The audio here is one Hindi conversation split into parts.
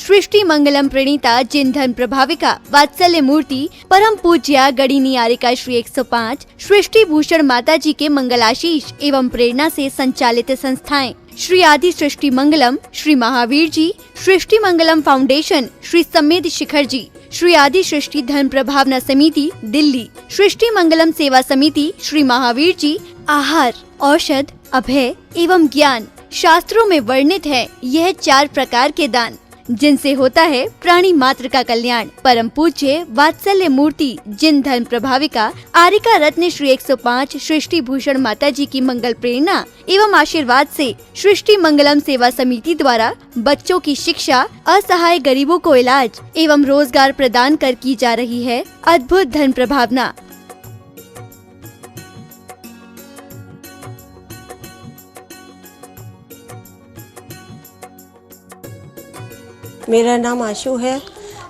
सृष्टि मंगलम प्रणीता जिन धन प्रभाविका वात्सल्य मूर्ति परम पूज्या गणिनी आरिका श्री 105 सृष्टि भूषण माता जी के मंगलाशीष एवं प्रेरणा से संचालित संस्थाएं श्री आदि सृष्टि मंगलम, श्री महावीर जी, सृष्टि मंगलम फाउंडेशन, श्री समेत शिखर जी, श्री आदि सृष्टि धन प्रभावना समिति दिल्ली, सृष्टि मंगलम सेवा समिति, श्री महावीर जी, आहार, औषध, अभय एवं ज्ञान शास्त्रों में वर्णित है यह 4 प्रकार के दान जिनसे होता है प्राणी मात्र का कल्याण। परम पूज्य वात्सल्य मूर्ति जिन धन प्रभाविका आरिका रत्न श्री 105 सृष्टि भूषण माता जी की मंगल प्रेरणा एवं आशीर्वाद से सृष्टि मंगलम सेवा समिति द्वारा बच्चों की शिक्षा, असहाय गरीबों को इलाज एवं रोजगार प्रदान कर की जा रही है अद्भुत धन प्रभावना। मेरा नाम आशु है।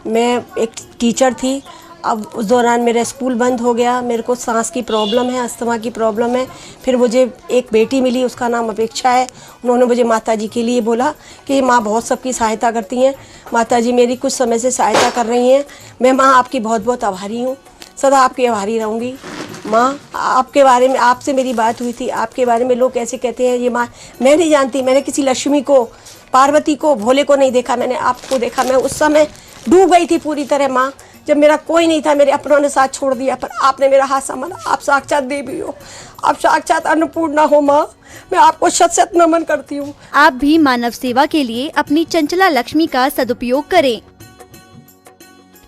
मैं एक टीचर थी। अब उस दौरान मेरा स्कूल बंद हो गया। मेरे को सांस की प्रॉब्लम है, अस्थमा की प्रॉब्लम है। फिर मुझे एक बेटी मिली, उसका नाम अपेक्षा है। उन्होंने मुझे माता जी के लिए बोला कि माँ बहुत सबकी सहायता करती हैं, माता जी मेरी कुछ समय से सहायता कर रही हैं। मैं माँ आपकी बहुत बहुत आभारी हूँ, सदा आपकी आभारी रहूँगी। माँ आपके बारे में, आपसे मेरी बात हुई थी, आपके बारे में लोग कैसे कहते हैं ये माँ, मैं नहीं जानती। मैंने किसी लक्ष्मी को, पार्वती को, भोले को नहीं देखा, मैंने आपको देखा। मैं उस समय डूब गई थी पूरी तरह माँ, जब मेरा कोई नहीं था, मेरे अपनों ने साथ छोड़ दिया, पर आपने मेरा हाथ संभाला। आप साक्षात देवी हो, आप साक्षात अन्नपूर्णा हो माँ। मैं आपको शत शत नमन करती हूँ। आप भी मानव सेवा के लिए अपनी चंचला लक्ष्मी का सदुपयोग करें।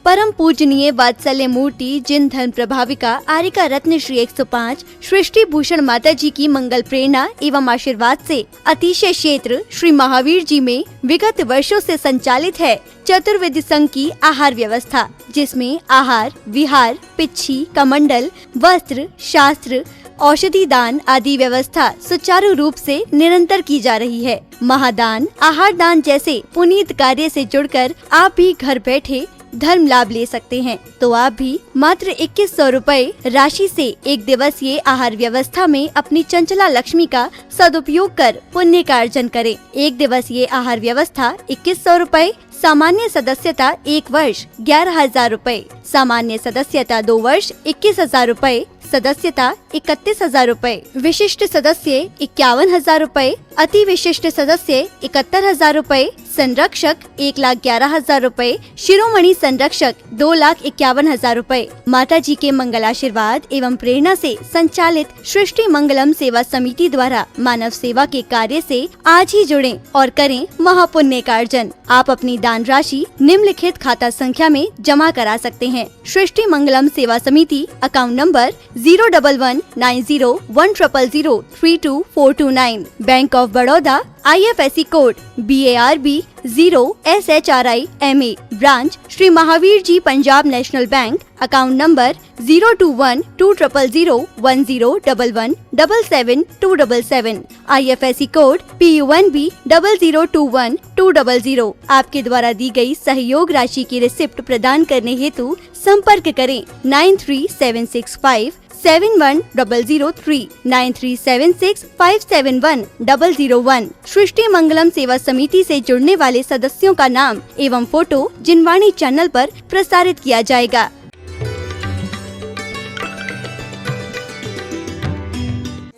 परम पूजनीय वात्सल्य मूर्ति जिन धन प्रभाविका आरिका रत्न श्री 105 सृष्टि भूषण माता जी की मंगल प्रेरणा एवं आशीर्वाद से अतिशय क्षेत्र श्री महावीर जी में विगत वर्षों से संचालित है चतुर्वेद संघ की आहार व्यवस्था, जिसमें आहार, विहार, पिच्छी, कमंडल, वस्त्र, शास्त्र, औषधि दान आदि व्यवस्था सुचारू रूप से निरंतर की जा रही है। महादान, आहार दान जैसे पुनीत कार्य से जुड़कर आप भी घर बैठे धर्म लाभ ले सकते हैं। तो आप भी मात्र 2100 रुपए राशि से 1 दिवसीय आहार व्यवस्था में अपनी चंचला लक्ष्मी का सदुपयोग कर पुण्य का अर्जन करें। 1 दिवसीय आहार व्यवस्था 2100 रुपए, सामान्य सदस्यता 1 वर्ष 11,000 रुपए, सामान्य सदस्यता 2 वर्ष 21,000 रुपए, सदस्यता 31,000 रुपए, विशिष्ट सदस्य 51,000 रुपए, अति विशिष्ट सदस्य 71,000 रुपए, संरक्षक 1,11,000 रुपए, शिरोमणि संरक्षक 2,51,000 रुपए। माता जी के मंगल आशीर्वाद एवं प्रेरणा से संचालित सृष्टि मंगलम सेवा समिति द्वारा मानव सेवा के कार्य से आज ही जुड़ें और करें महापुण्य का अर्जन। आप अपनी दान राशि निम्नलिखित खाता संख्या में जमा करा सकते हैं। सृष्टि Mangalam Seva Samiti, account number 0119010003249, Bank of Baroda, IFSC code BARB 0SHRIMA, branch Shri Mahavir ji Punjab National Bank, account number 021-200117777, IFSC code PUNB 0021200। आपके द्वारा दी गई सहयोग राशि की रिसिप्ट प्रदान करने हेतु संपर्क करें 9376571003, 9376571001। सृष्टि मंगलम सेवा समिति से जुड़ने वाले सदस्यों का नाम एवं फोटो जिनवाणी चैनल पर प्रसारित किया जाएगा।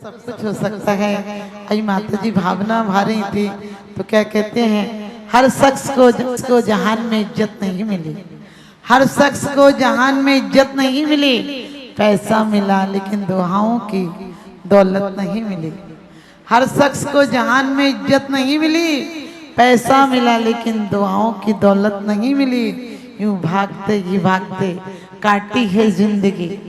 सब कुछ हो सकता है। आई माता जी भावना भा रही थी तो क्या कहते हैं, हर शख्स को जहान में इज्जत नहीं मिली, हर शख्स को जहान में इज्जत नहीं मिली। पैसा मिला लेकिन दुआओं की दौलत नहीं मिली। हर शख्स को जहान में इज्जत नहीं मिली, पैसा मिला लेकिन दुआओं की दौलत नहीं मिली। यूं भागते ही भागते काटी है जिंदगी,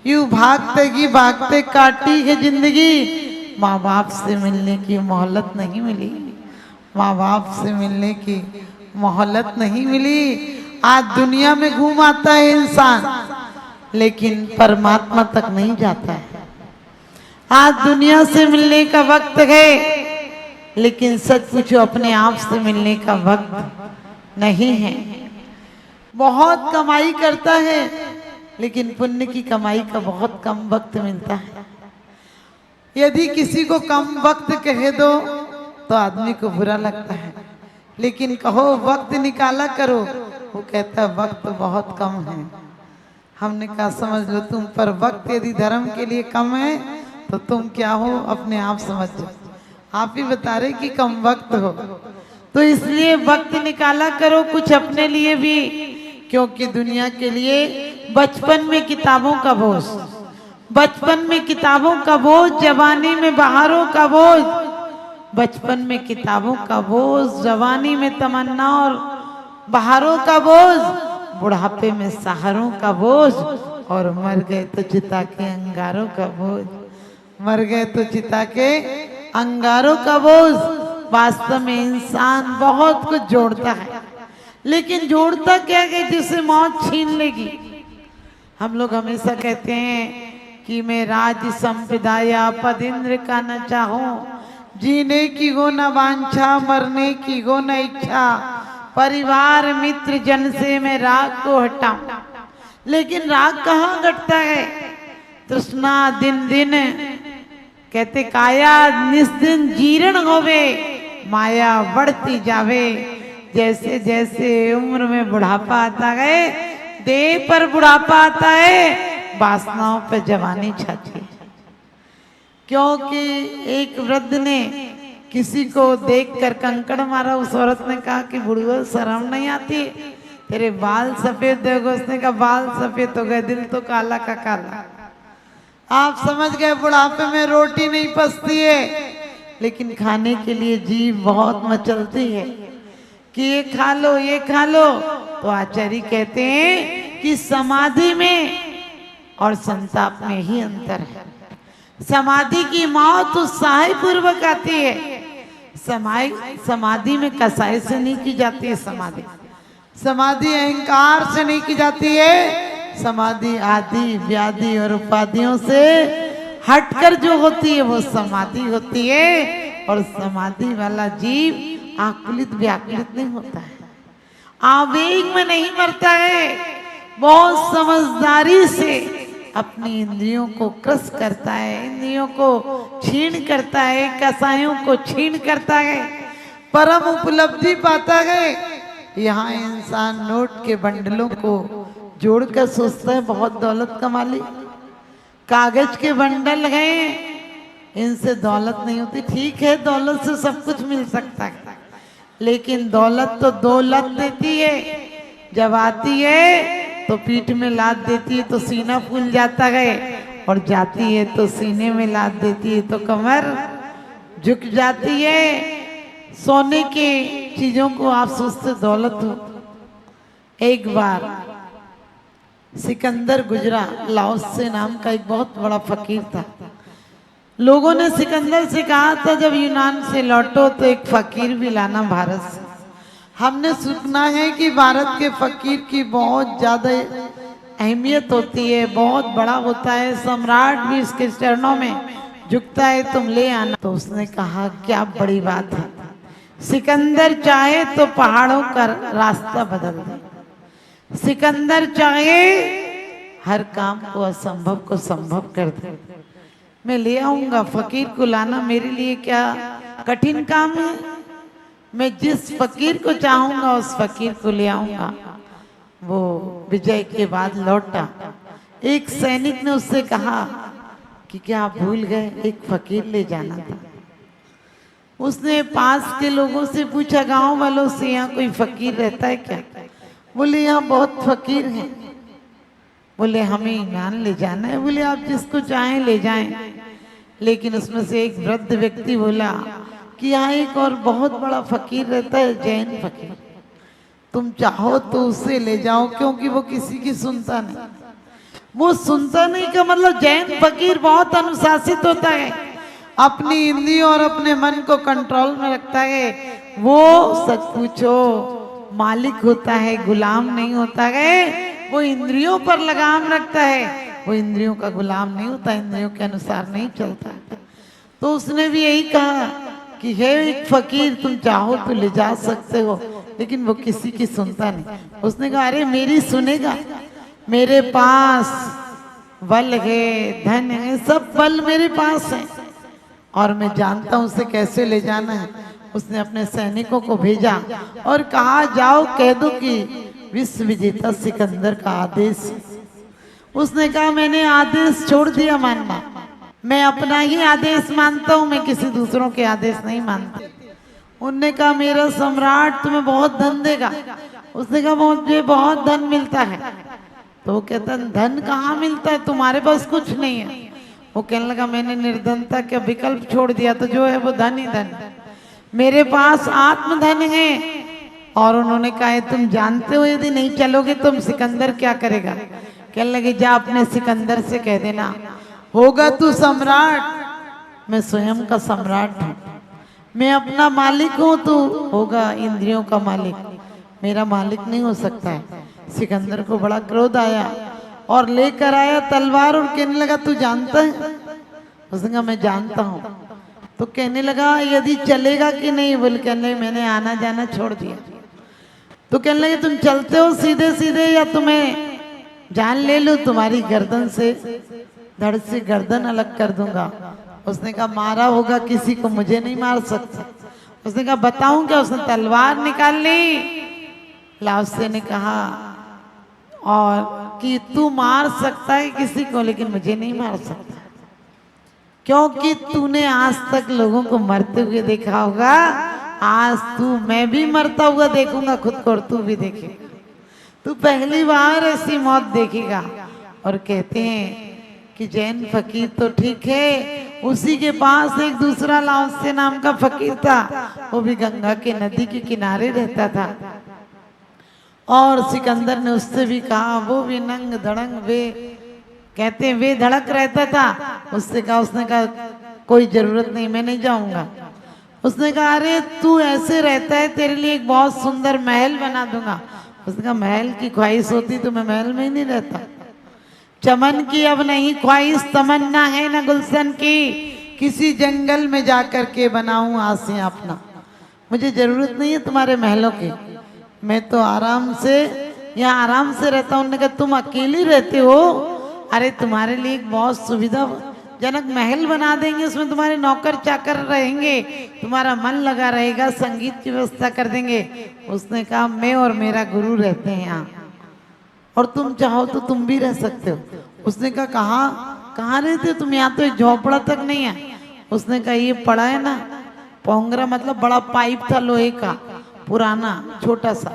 यूं भागते ही भागते काटी है जिंदगी। माँ बाप से मिलने की मोहलत नहीं मिली, माँ बाप से मिलने की मोहलत नहीं मिली। आज दुनिया में घूम आता है इंसान लेकिन परमात्मा तक नहीं जाता है। आज दुनिया से मिलने का वक्त है लेकिन सच पूछो अपने आप से मिलने का वक्त नहीं है। बहुत कमाई करता है लेकिन पुण्य की कमाई का बहुत कम वक्त मिलता है। यदि किसी को कम वक्त कह दो तो आदमी को बुरा लगता है, लेकिन कहो वक्त निकाला करो, वो कहता वक्त बहुत कम है। हमने कहा समझ लो तुम, पर वक्त यदि धर्म के लिए कम है तो तुम क्या हो अपने आप समझ जाओ। आप ही बता रहे कि कम वक्त हो, तो इसलिए वक्त निकाला करो कुछ अपने लिए भी, क्योंकि दुनिया के लिए बचपन में किताबों का बोझ, बचपन में किताबों का बोझ, जवानी में बहारों का बोझ, बचपन में किताबों का बोझ, जवानी में तमन्ना और बहारों का बोझ, बुढ़ापे में सहारों का बोझ, और मर गए तो चिता के अंगारों का बोझ, मर गए तो चिता के अंगारों का बोझ। वास्तव में इंसान बहुत कुछ जोड़ता है, लेकिन जोड़ता क्या है जिसे मौत छीन लेगी। हम लोग हमेशा कहते हैं कि मैं राज संपदा या पद इंद्र का न चाहूं, जीने की गो न वांछा, मरने की गो न इच्छा, परिवार मित्र जन से मैं राग को हटाऊं। लेकिन राग कहाँ घटता है? तृष्णा दिन दिन कहते काया निस्दिन जीर्ण होवे, माया बढ़ती जावे। जैसे जैसे उम्र में बुढ़ापा आता है, देह पर बुढ़ापा आता है, वासनाओं पर जवानी छाती है। क्योंकि एक वृद्ध ने किसी को देखकर कंकड़ मारा, उस औरत ने कहा कि बुढ़िया शर्म नहीं आती, तेरे बाल सफेद देखो। उसने कहा बाल सफेद हो गए, दिल तो काला का काला। आप समझ गए बुढ़ापे में रोटी नहीं पचती है, लेकिन खाने के लिए जीभ बहुत मचलती है कि ये खा लो ये खा लो। तो आचार्य कहते हैं कि समाधि में और संताप में ही अंतर है। समाधि की मौत उत्साह पूर्वक आती है, समाधि में कसाई से नहीं की जाती है। समाधि अहंकार से नहीं की जाती है। समाधि आदि व्याधि और उपाधियों से हटकर जो होती है वो समाधि होती है। और समाधि वाला जीव आकुलित व्याकुलित नहीं होता है, आवेग में नहीं मरता है, बहुत समझदारी से अपनी इंद्रियों को क्रस करता है, इंद्रियों को छीन करता है, कसायों को छीन करता है, परम उपलब्धि पाता है। यहाँ इंसान नोट के बंडलों को जोड़कर सोचता है बहुत दौलत कमा ली। कागज के बंडल हैं, इनसे दौलत नहीं होती। ठीक है, दौलत से सब कुछ मिल सकता है, लेकिन दौलत तो दौलत देती है। जब आती है तो पीठ में लाद देती है तो सीना फूल जाता है, और जाती है तो सीने में लाद देती है तो कमर झुक जाती है। सोने की चीजों को आप सोचते दौलत हो। एक बार सिकंदर गुजरा, लाओसे नाम का एक बहुत बड़ा फकीर था। लोगों ने सिकंदर से कहा था जब यूनान से लौटो तो एक फकीर भी लाना भारत से। हमने सुना है कि भारत के फकीर की बहुत ज्यादा अहमियत होती है, बहुत बड़ा होता है, सम्राट भी इसके चरणों में झुकता है, तुम ले आना। तो उसने कहा क्या बड़ी बात है, सिकंदर चाहे तो पहाड़ों का रास्ता बदल दे, सिकंदर चाहे हर काम को असंभव को संभव कर दे। मैं ले आऊंगा, फकीर को लाना मेरे लिए क्या कठिन काम है। मैं जिस फकीर को चाहूंगा उस फकीर को ले आऊंगा। वो विजय के बाद लौटा। एक सैनिक ने उससे कहा कि क्या आप भूल गए, एक फकीर ले जाना था। उसने पास के लोगों से पूछा, गांव वालों से, यहाँ कोई फकीर रहता है क्या? बोले यहाँ बहुत फकीर हैं। बोले हमें ईमान ले जाना है। बोले आप जिसको चाहें ले जाएं। लेकिन उसमें से एक वृद्ध व्यक्ति बोला कि यहाँ एक और बहुत बड़ा फकीर रहता है, जैन फकीर, तुम चाहो तो उससे ले जाओ, क्योंकि वो किसी की सुनता नहीं। वो सुनता नहीं का मतलब जैन फकीर बहुत अनुशासित होता है, अपनी इंद्रियों और अपने मन को कंट्रोल में रखता है। वो सच पूछो मालिक होता है, गुलाम नहीं होता है। वो इंद्रियों पर लगाम रखता है, वो इंद्रियों का गुलाम नहीं होता, इंद्रियों के अनुसार नहीं चलता। तो उसने भी यही कहा कि है एक फकीर, तुम चाहो तो ले जा सकते हो, लेकिन वो किसी की सुनता नहीं। उसने कहा अरे मेरी सुनेगा, मेरे पास बल है, धन है, सब बल मेरे पास है, और मैं जानता हूं उसे कैसे ले जाना है। उसने अपने सैनिकों को भेजा और कहा जाओ कह दो कि विश्व विजेता सिकंदर का आदेश। उसने कहा मैंने आदेश छोड़ दिया मानना, मैं अपना ही आदेश मानता हूँ, मैं किसी दूसरों के आदेश नहीं मानता। उनने कहा मेरा सम्राट तुम्हें बहुत धन देगा। उसने कहा मुझे बहुत धन मिलता है। तो वो कहता धन कहाँ मिलता है, तुम्हारे पास कुछ नहीं है। वो कहने लगा मैंने निर्धनता का विकल्प छोड़ दिया, तो जो है वो धन ही धन, मेरे पास आत्मधन है। और उन्होंने कहा तुम जानते हो यदि नहीं चलोगे तुम सिकंदर क्या करेगा। कहने लगे जा अपने सिकंदर से कह देना होगा तू सम्राट, मैं स्वयं का सम्राट हूँ, मैं अपना मालिक हूँ, तू होगा इंद्रियों का मालिक, मेरा मालिक नहीं हो सकता है। सिकंदर को बड़ा क्रोध आया और लेकर आया तलवार और कहने लगा तू जानता है। उसने कहा मैं जानता हूँ। तो कहने लगा यदि चलेगा कि नहीं। बोल कहने मैंने आना जाना छोड़ दिया। तो कहने लगे तुम चलते हो सीधे सीधे या तुम्हें जान ले लूं, तुम्हारी गर्दन से धड़ से गर्दन अलग कर दूंगा। उसने कहा मारा होगा किसी को, मुझे नहीं मार सकता। उसने कहा बताऊं क्या। उसने तलवार निकाल ली। लाओसे ने कहा और कि तू मार सकता है किसी को लेकिन मुझे नहीं मार सकता, क्योंकि तूने आज तक लोगों को मरते हुए देखा होगा, आज तू मैं भी मरता हुआ देखूंगा खुद को और तू भी देखेगा, तू पहली बार ऐसी मौत देखेगा। और कहते हैं कि जैन फकीर तो ठीक है, उसी के पास एक दूसरा लाओसे नाम का फकीर था, वो भी गंगा के नदी के किनारे रहता था। और सिकंदर ने उससे भी कहा, वो भी नंग धड़ंग वे कहते हैं वे धड़क रहता था। उससे कहा, उसने कहा कोई जरूरत नहीं, मैं नहीं जाऊंगा। उसने कहा अरे तू ऐसे रहता है, तेरे लिए एक बहुत सुंदर महल बना दूंगा। उसने कहा महल की ख्वाहिश होती तो मैं महल में ही नहीं रहता। चमन की अब नहीं ख्वाहिश, तमन्ना है न गुलशन की, किसी जंगल में जाकर के बनाऊं आसियां अपना, मुझे जरूरत नहीं है तुम्हारे महलों की, मैं तो आराम से यहाँ आराम से रहता हूँ। उन्होंने कहा तुम अकेली रहते हो, अरे तुम्हारे लिए एक बहुत सुविधाजनक महल बना देंगे, उसमें तुम्हारे नौकर चाकर रहेंगे, तुम्हारा मन लगा रहेगा, संगीत की व्यवस्था कर देंगे। उसने कहा मैं और मेरा गुरु रहते हैं यहाँ, और तुम चाहो तो तुम भी रह सकते हो। उसने कहा कहाँ रहते हो तुम, यहाँ तो एक झोपड़ा तक नहीं है। उसने कहा ये पड़ा है ना पोंगरा, मतलब बड़ा पाइप था लोहे का पुराना छोटा सा।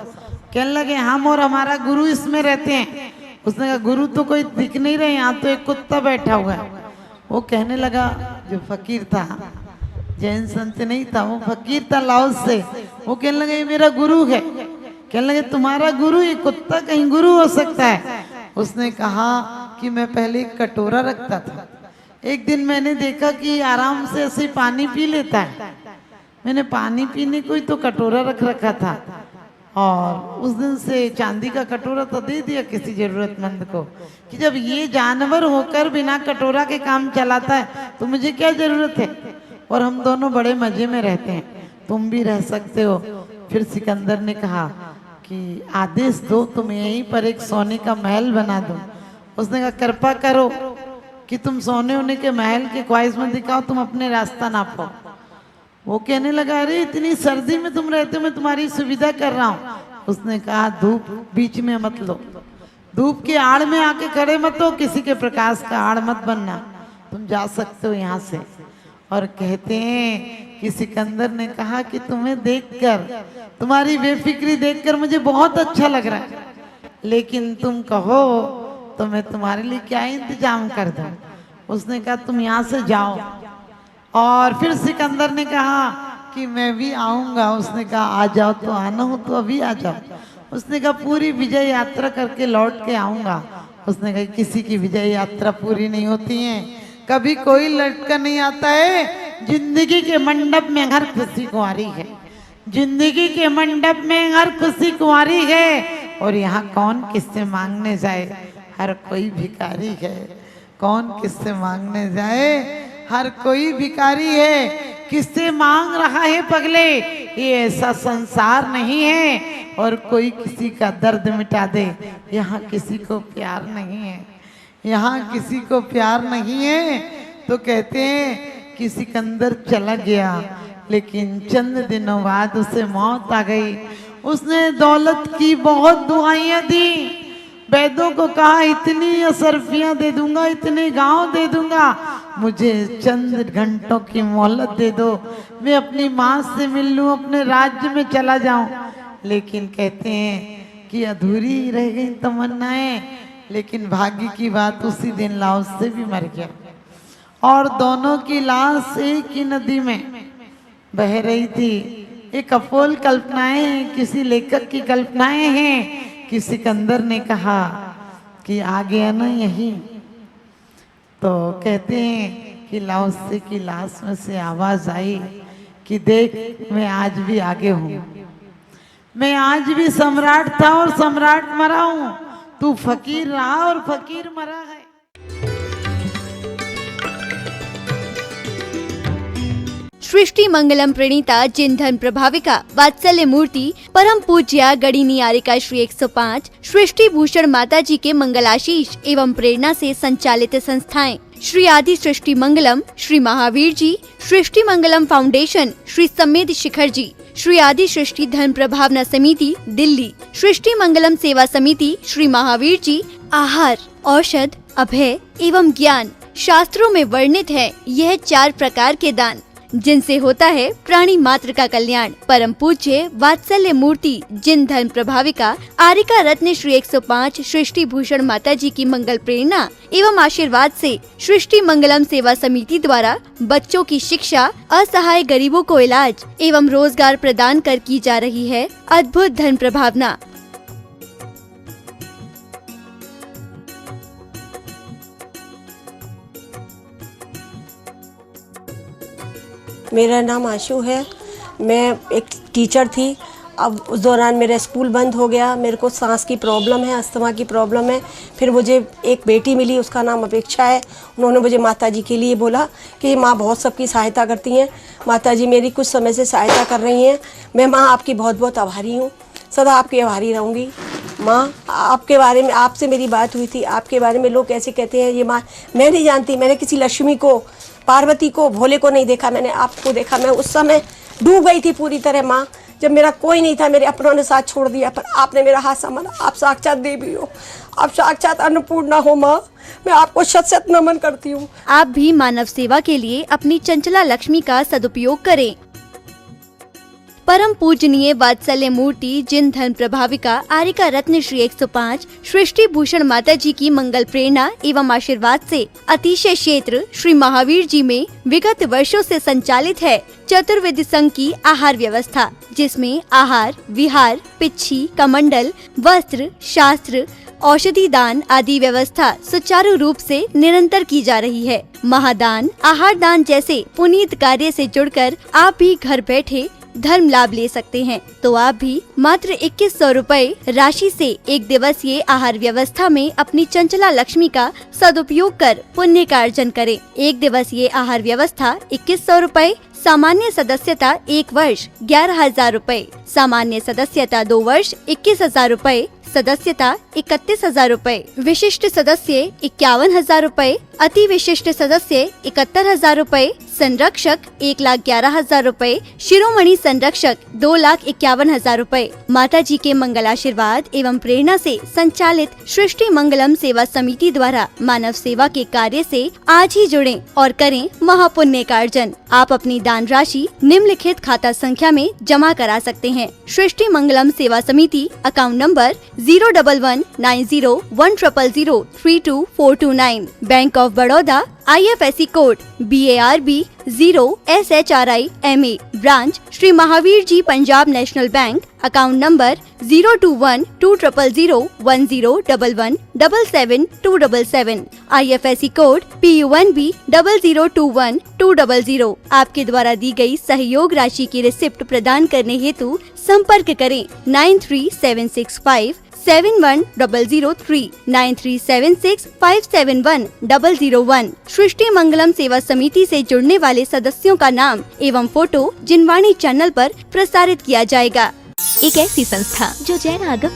कहने लगे हम और हमारा गुरु इसमें रहते हैं। उसने कहा गुरु तो कोई दिख नहीं रहे, यहाँ तो एक कुत्ता बैठा हुआ है। वो कहने लगा, जो फकीर था, जैन संत नहीं था, वो फकीर था लाओस से, वो कहने लगा ये मेरा गुरु है। कहने लगे तुम्हारा गुरु, ये कुत्ता कहीं गुरु हो सकता है। उसने कहा कि मैं पहले एक कटोरा रखता था, एक दिन मैंने देखा कि आराम से ऐसे पानी पी लेता है, मैंने पानी पीने को ही तो कटोरा रख रखा था, और उस दिन से चांदी का कटोरा तो दे दिया किसी जरूरतमंद को, कि जब ये जानवर होकर बिना कटोरा के काम चलाता है तो मुझे क्या जरूरत है। और हम दोनों बड़े मजे में रहते हैं, तुम भी रह सकते हो। फिर सिकंदर ने कहा कि आदेश दो, तुम यहीं पर एक सोने का महल बना दो। उसने कहा कृपा करो कि तुम सोने होने के महल के ख्वाहिश में दिखाओ, तुम अपने रास्ता नापो। वो कहने लगा अरे इतनी सर्दी में तुम रहते हो, मैं तुम्हारी सुविधा कर रहा हूँ। उसने कहा धूप बीच में मत लो, धूप के आड़ में आके खड़े मत हो, किसी के प्रकाश का आड़ मत बनना, तुम जा सकते हो यहाँ से। और कहते हैं कि सिकंदर ने कहा कि तुम्हें देखकर, तुम्हारी बेफिक्री देखकर मुझे बहुत अच्छा लग रहा है, लेकिन तुम कहो तो मैं तुम्हारे लिए क्या इंतजाम कर दूं। उसने कहा तुम यहाँ से जाओ। और फिर सिकंदर ने कहा कि मैं भी आऊंगा। उसने कहा आ जाओ, तो आना हो तो अभी आ जाओ। उसने कहा पूरी विजय यात्रा करके लौट के आऊंगा। उसने कहा किसी की विजय यात्रा पूरी नहीं होती है, कभी कोई लटका नहीं आता है। जिंदगी के मंडप में हर खुशी कुंवारी है, जिंदगी के मंडप में हर खुशी कुंवारी है। और यहाँ कौन किससे मांगने जाए, हर कोई भिखारी है। कौन किससे मांगने जाए, हर कोई भिखारी है। किससे मांग रहा है पगले, ये ऐसा संसार नहीं है। और कोई किसी का दर्द मिटा दे, यहाँ किसी को प्यार नहीं है, यहाँ किसी को प्यार नहीं है। तो कहते हैं कि सिकंदर चला गया, लेकिन चंद दिनों बाद उसे मौत आ गई। उसने दौलत की बहुत दुआएं दी, वैद्यों को कहा इतनी असरफियां दे दूंगा, इतने गांव दे दूंगा, मुझे चंद घंटों की मोहलत दे दो, मैं अपनी माँ से मिल लूं, अपने राज्य में चला जाऊं। लेकिन कहते हैं कि अधूरी रह गई तमन्नाएं। लेकिन भाग्य की बात, उसी दिन लाओस से भी मर गया और दोनों की लाश एक ही नदी में बह रही थी। एक अफोल कल्पनाएं हैं, किसी लेखक की कल्पनाएं हैं कि सिकंदर ने कहा कि आ गया ना यही, तो कहते हैं कि लाओसे की लाश में से आवाज आई कि देख मैं आज भी आगे हूं, मैं आज भी सम्राट था और सम्राट मरा हूं, तू फकीर रहा और फकीर मरा है। सृष्टि मंगलम प्रणीता जिन धन प्रभाविका वात्सल्य मूर्ति परम पूज्या गणिनी आरिका श्री 105 सृष्टि भूषण माता जी के मंगलाशीष एवं प्रेरणा से संचालित संस्थाएं श्री आदि सृष्टि मंगलम, श्री महावीर जी, सृष्टि मंगलम फाउंडेशन, श्री समेत शिखर जी, श्री आदि सृष्टि धन प्रभावना समिति दिल्ली, सृष्टि मंगलम सेवा समिति, श्री महावीर जी, आहार, औषध, अभय एवं ज्ञान शास्त्रों में वर्णित है यह 4 प्रकार के दान जिनसे होता है प्राणी मात्र का कल्याण। परम पूज्य वात्सल्य मूर्ति जिन धन प्रभाविका आरिका रत्न श्री 105 सृष्टि भूषण माता जी की मंगल प्रेरणा एवं आशीर्वाद से सृष्टि मंगलम सेवा समिति द्वारा बच्चों की शिक्षा, असहाय गरीबों को इलाज एवं रोजगार प्रदान कर की जा रही है अद्भुत धन प्रभावना। मेरा नाम आशु है, मैं एक टीचर थी। अब उस दौरान मेरा स्कूल बंद हो गया, मेरे को सांस की प्रॉब्लम है, अस्थमा की प्रॉब्लम है। फिर मुझे एक बेटी मिली, उसका नाम अपेक्षा है। उन्होंने मुझे माताजी के लिए बोला कि माँ बहुत सबकी सहायता करती हैं, माताजी मेरी कुछ समय से सहायता कर रही हैं, मैं माँ आपकी बहुत बहुत आभारी हूँ, सदा आपकी आभारी रहूँगी। माँ आपके बारे में, आपसे मेरी बात हुई थी, आपके बारे में लोग कैसे कहते हैं ये माँ, मैं नहीं जानती, मैंने किसी लक्ष्मी को, पार्वती को, भोले को नहीं देखा, मैंने आपको देखा। मैं उस समय डूब गई थी पूरी तरह माँ, जब मेरा कोई नहीं था, मेरे अपनों ने साथ छोड़ दिया, पर आपने मेरा हाथ संभाला। आप साक्षात देवी हो, आप साक्षात अन्नपूर्णा हो माँ, मैं आपको शत शत नमन करती हूँ। आप भी मानव सेवा के लिए अपनी चंचला लक्ष्मी का सदुपयोग करें। परम पूजनीय वात्सल्य मूर्ति जिन धन प्रभाविका आरिका रत्न श्री 105 सृष्टि भूषण माता जी की मंगल प्रेरणा एवं आशीर्वाद से अतिशय क्षेत्र श्री महावीर जी में विगत वर्षों से संचालित है चतुर्वेद संघ की आहार व्यवस्था, जिसमें आहार, विहार, पिच्छी, कमंडल, वस्त्र, शास्त्र, औषधि दान आदि व्यवस्था सुचारू रूप से निरंतर की जा रही है। महादान, आहार दान जैसे पुनीत कार्य से जुड़कर आप भी घर बैठे धर्म लाभ ले सकते हैं। तो आप भी मात्र 2100 रुपए राशि से एक दिवसीय आहार व्यवस्था में अपनी चंचला लक्ष्मी का सदुपयोग कर पुण्य का अर्जन करें। एक दिवसीय आहार व्यवस्था 2100 रुपए, सामान्य सदस्यता 1 वर्ष 11,000 रुपए, सामान्य सदस्यता 2 वर्ष 21,000 रुपए, सदस्यता 31,000 रुपए, विशिष्ट सदस्य 51,000 रुपए, अति विशिष्ट सदस्य 71,000 रुपए, संरक्षक 1,11,000 रुपए, शिरोमणि संरक्षक 2,51,000 रुपए। माता जी के मंगल आशीर्वाद एवं प्रेरणा से संचालित सृष्टि मंगलम सेवा समिति द्वारा मानव सेवा के कार्य से आज ही जुड़ें और करें महापुण्य का अर्जन। आप अपनी दान राशि निम्नलिखित खाता संख्या में जमा करा सकते हैं। सृष्टि Mangalam Seva Samiti, account number 0119010003249, Bank of Baroda, IFSC code BARB 0SHRIMA, branch Shri Mahavir ji Punjab National Bank, account number 021-200-1011-77-277, IFSC code PUNB 0021200। आपके द्वारा दी गई सहयोग राशि की रिसिप्ट प्रदान करने हेतु संपर्क करें 9376571003 9376571001। सृष्टि मंगलम सेवा समिति से जुड़ने वाले सदस्यों का नाम एवं फोटो जिनवाणी चैनल पर प्रसारित किया जाएगा। एक ऐसी संस्था जो जैन आगम